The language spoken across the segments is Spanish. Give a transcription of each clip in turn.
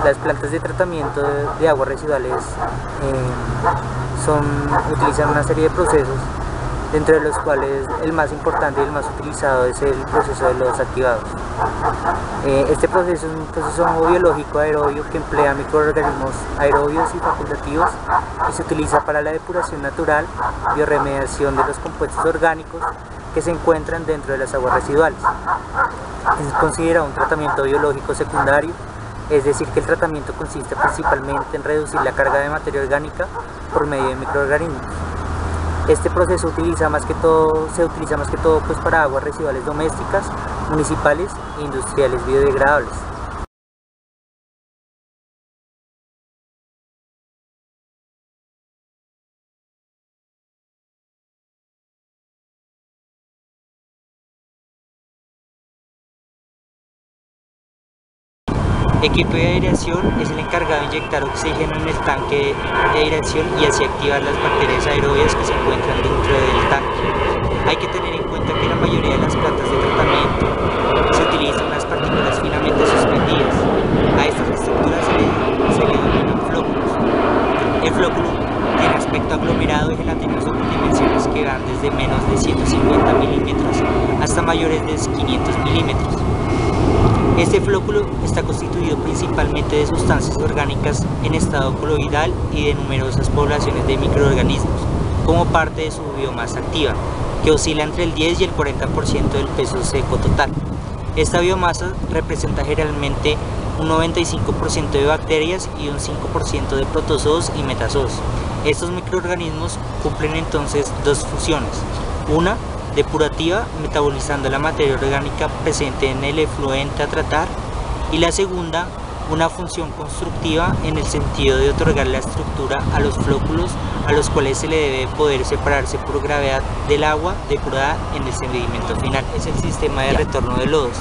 Las plantas de tratamiento de aguas residuales utilizan una serie de procesos, dentro de los cuales el más importante y el más utilizado es el proceso de lodos activados. Este proceso es un proceso biológico aerobio que emplea microorganismos aerobios y facultativos y se utiliza para la depuración natural, bioremediación de los compuestos orgánicos que se encuentran dentro de las aguas residuales. Es considerado un tratamiento biológico secundario, es decir, que el tratamiento consiste principalmente en reducir la carga de materia orgánica por medio de microorganismos. Este proceso se utiliza más que todo pues, para aguas residuales domésticas, municipales e industriales biodegradables. El equipo de aireación es el encargado de inyectar oxígeno en el tanque de aireación y así activar las bacterias aerobias que se encuentran dentro del tanque. Hay que tener en cuenta que la mayoría de las plantas de tratamiento se utilizan unas partículas finamente suspendidas. A estas estructuras se le denominan flóculos. El flóculo tiene aspecto aglomerado y gelatinoso con dimensiones que van desde menos de 150 milímetros hasta mayores de 500 milímetros. Este flóculo está constituido principalmente de sustancias orgánicas en estado coloidal y de numerosas poblaciones de microorganismos, como parte de su biomasa activa, que oscila entre el 10 y el 40% del peso seco total. Esta biomasa representa generalmente un 95% de bacterias y un 5% de protozoos y metazoos. Estos microorganismos cumplen entonces dos funciones: una, depurativa, metabolizando la materia orgánica presente en el efluente a tratar, y la segunda, una función constructiva en el sentido de otorgar la estructura a los flóculos a los cuales se le debe poder separarse por gravedad del agua depurada en el sedimento final. Es el sistema de retorno de lodos.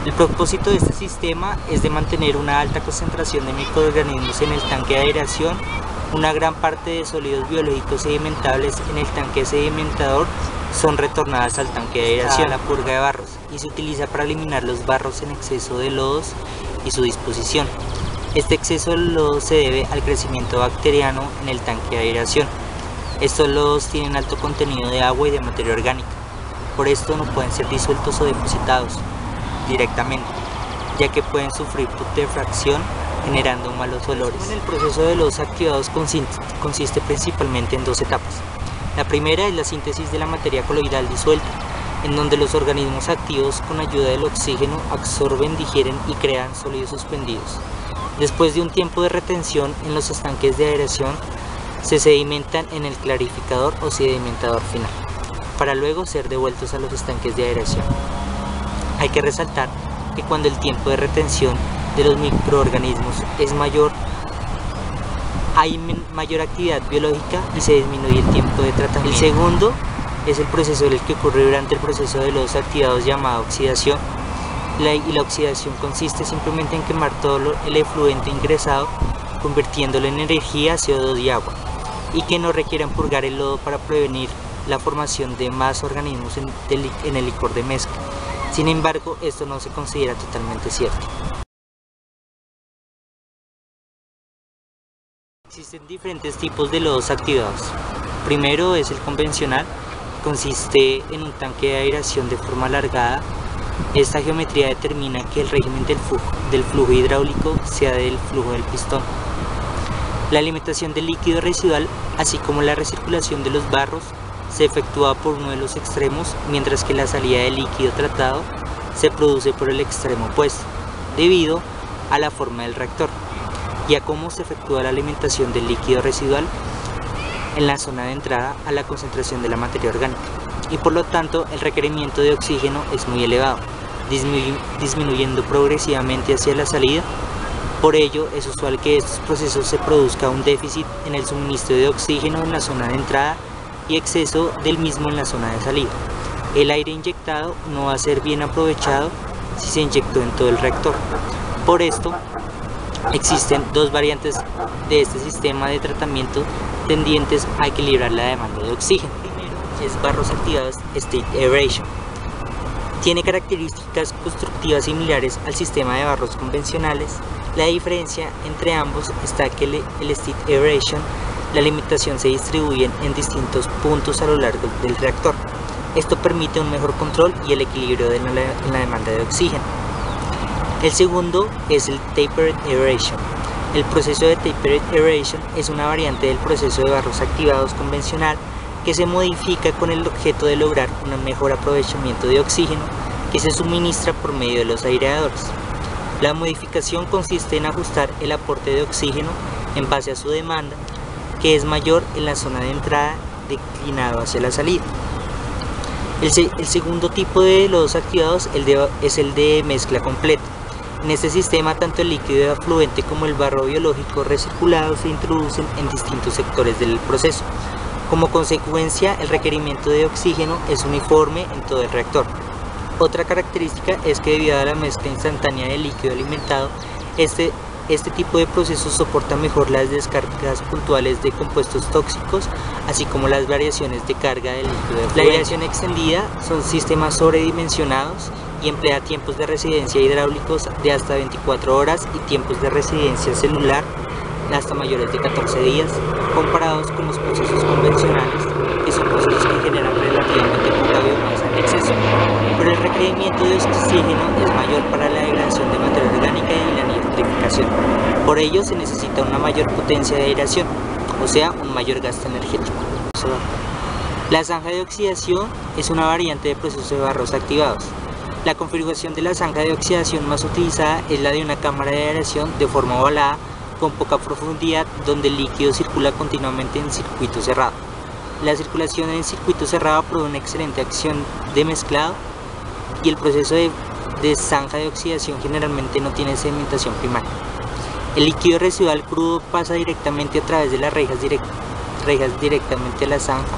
El propósito de este sistema es de mantener una alta concentración de microorganismos en el tanque de aireación. Una gran parte de sólidos biológicos sedimentables en el tanque sedimentador son retornadas al tanque de aireación, la purga de barros, y se utiliza para eliminar los barros en exceso de lodos y su disposición. Este exceso de lodos se debe al crecimiento bacteriano en el tanque de aireación. Estos lodos tienen alto contenido de agua y de materia orgánica, por esto no pueden ser disueltos o depositados directamente, ya que pueden sufrir putrefacción generando malos olores. El proceso de lodos activados consiste principalmente en dos etapas. La primera es la síntesis de la materia coloidal disuelta, en donde los organismos activos con ayuda del oxígeno absorben, digieren y crean sólidos suspendidos. Después de un tiempo de retención en los estanques de aireación, se sedimentan en el clarificador o sedimentador final, para luego ser devueltos a los estanques de aireación. Hay que resaltar que cuando el tiempo de retención de los microorganismos es mayor, hay mayor actividad biológica y se disminuye el tiempo de tratamiento. El segundo es el proceso en el que ocurre durante el proceso de lodos activados llamado oxidación. La oxidación consiste simplemente en quemar todo el efluente ingresado, convirtiéndolo en energía, CO2 y agua, y que no requieran purgar el lodo para prevenir la formación de más organismos en el licor de mezcla. Sin embargo, esto no se considera totalmente cierto. Existen diferentes tipos de lodos activados. Primero es el convencional, que consiste en un tanque de aireación de forma alargada. Esta geometría determina que el régimen del flujo hidráulico sea del flujo del pistón. La alimentación del líquido residual, así como la recirculación de los barros, se efectúa por uno de los extremos, mientras que la salida del líquido tratado se produce por el extremo opuesto, debido a la forma del reactor y a cómo se efectúa la alimentación del líquido residual en la zona de entrada a la concentración de la materia orgánica, y por lo tanto el requerimiento de oxígeno es muy elevado, disminuyendo progresivamente hacia la salida. Por ello es usual que estos procesos se produzca un déficit en el suministro de oxígeno en la zona de entrada y exceso del mismo en la zona de salida. El aire inyectado no va a ser bien aprovechado si se inyectó en todo el reactor. Por esto existen dos variantes de este sistema de tratamiento tendientes a equilibrar la demanda de oxígeno. Primero es barros activados State Aeration. Tiene características constructivas similares al sistema de barros convencionales, La diferencia entre ambos está que el State Aeration, la alimentación se distribuye en distintos puntos a lo largo del reactor. Esto permite un mejor control y el equilibrio en la demanda de oxígeno. El segundo es el Tapered Aeration. El proceso de Tapered Aeration es una variante del proceso de barros activados convencional que se modifica con el objeto de lograr un mejor aprovechamiento de oxígeno que se suministra por medio de los aireadores. La modificación consiste en ajustar el aporte de oxígeno en base a su demanda, que es mayor en la zona de entrada declinado hacia la salida. El segundo tipo de lodos activados es el de mezcla completa. En este sistema, tanto el líquido afluente como el barro biológico recirculado se introducen en distintos sectores del proceso. Como consecuencia, el requerimiento de oxígeno es uniforme en todo el reactor. Otra característica es que debido a la mezcla instantánea del líquido alimentado, este tipo de procesos soporta mejor las descargas puntuales de compuestos tóxicos, así como las variaciones de carga del líquido. La aireación extendida son sistemas sobredimensionados y emplea tiempos de residencia hidráulicos de hasta 24 horas y tiempos de residencia celular hasta mayores de 14 días, comparados con los procesos convencionales, que son procesos que generan relativamente poca biomasa en exceso, pero el requerimiento de oxígeno es mayor para la degradación de materia orgánica y la nitrificación. Por ello se necesita una mayor potencia de aireación, o sea, un mayor gasto energético. La zanja de oxidación es una variante de proceso de barros activados. La configuración de la zanja de oxidación más utilizada es la de una cámara de aireación de forma ovalada con poca profundidad, donde el líquido circula continuamente en circuito cerrado. La circulación en circuito cerrado produce una excelente acción de mezclado y el proceso de zanja de oxidación generalmente no tiene sedimentación primaria. El líquido residual crudo pasa directamente a través de las rejas directamente a la zanja.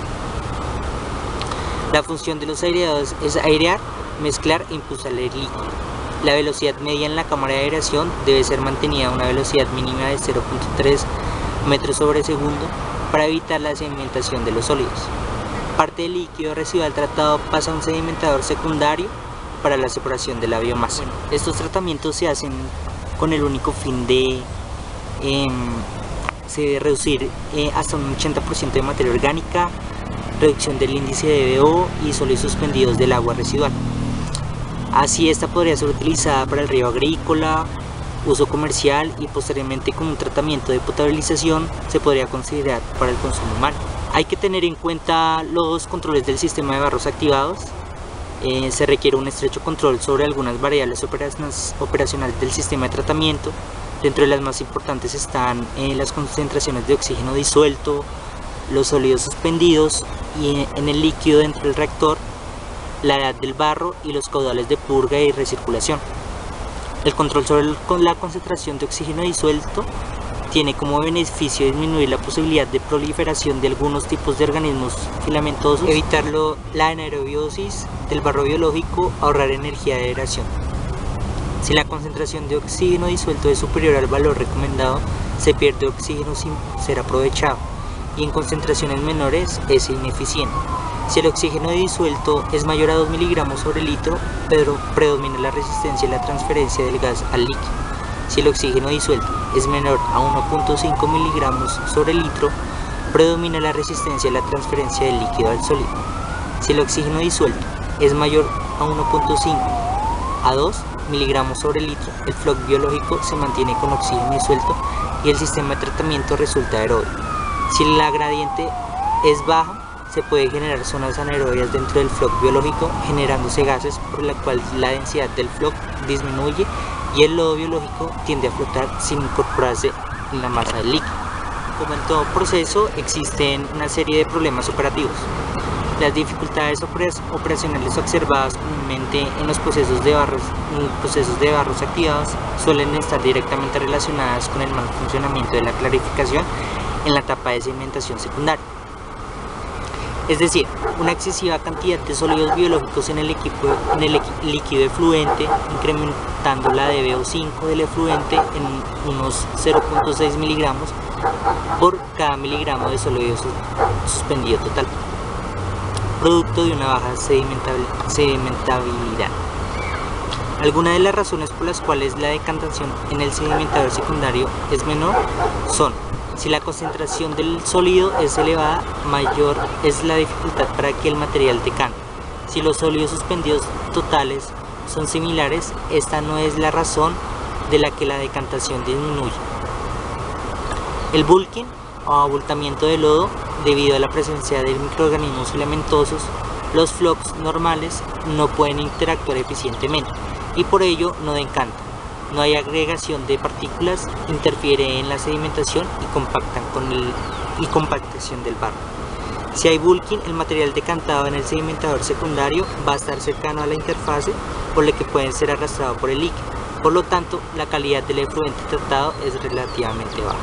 La función de los aireadores es airear, mezclar e impulsar el líquido. La velocidad media en la cámara de aireación debe ser mantenida a una velocidad mínima de 0.3 metros sobre segundo para evitar la sedimentación de los sólidos. Parte del líquido residual tratado pasa a un sedimentador secundario para la separación de la biomasa. Estos tratamientos se hacen con el único fin de reducir hasta un 80% de materia orgánica, reducción del índice de BO y sólidos suspendidos del agua residual. Así esta podría ser utilizada para el riego agrícola, uso comercial y posteriormente con un tratamiento de potabilización se podría considerar para el consumo humano. Hay que tener en cuenta los controles del sistema de barros activados. Se requiere un estrecho control sobre algunas variables operacionales del sistema de tratamiento. Dentro de las más importantes están las concentraciones de oxígeno disuelto, los sólidos suspendidos y en el líquido dentro del reactor, la edad del barro y los caudales de purga y recirculación. El control sobre la concentración de oxígeno disuelto tiene como beneficio disminuir la posibilidad de proliferación de algunos tipos de organismos filamentosos, evitar la anaerobiosis del barro biológico, ahorrar energía de aireación. Si la concentración de oxígeno disuelto es superior al valor recomendado, se pierde oxígeno sin ser aprovechado y en concentraciones menores es ineficiente. Si el oxígeno disuelto es mayor a 2 miligramos sobre litro, pero predomina la resistencia y la transferencia del gas al líquido. Si el oxígeno disuelto es menor a 1.5 miligramos sobre litro, predomina la resistencia y la transferencia del líquido al sólido. Si el oxígeno disuelto es mayor a 1.5 a 2 miligramos sobre litro, el flux biológico se mantiene con oxígeno disuelto y el sistema de tratamiento resulta aerobio. Si la gradiente es baja, se puede generar zonas anaerobias dentro del flux biológico, generándose gases por la cual la densidad del flux disminuye y el lodo biológico tiende a flotar sin incorporarse en la masa del líquido. Como en todo proceso, existen una serie de problemas operativos. Las dificultades operacionales observadas comúnmente en los procesos de barros activados suelen estar directamente relacionadas con el mal funcionamiento de la clarificación en la etapa de sedimentación secundaria. Es decir, una excesiva cantidad de sólidos biológicos en el líquido efluente, incrementando la dBO5 del efluente en unos 0.6 miligramos por cada miligramo de sólido suspendido total, producto de una baja sedimentabilidad. Algunas de las razones por las cuales la decantación en el sedimentador secundario es menor son: si la concentración del sólido es elevada, mayor es la dificultad para que el material decante. Si los sólidos suspendidos totales son similares, esta no es la razón de la que la decantación disminuye. El bulking o abultamiento de lodo, debido a la presencia de microorganismos filamentosos, los flocs normales no pueden interactuar eficientemente y por ello no decantan. No hay agregación de partículas, interfiere en la sedimentación y compactación del barro. Si hay bulking, el material decantado en el sedimentador secundario va a estar cercano a la interfase, por lo que pueden ser arrastrados por el líquido. Por lo tanto, la calidad del efluente tratado es relativamente baja.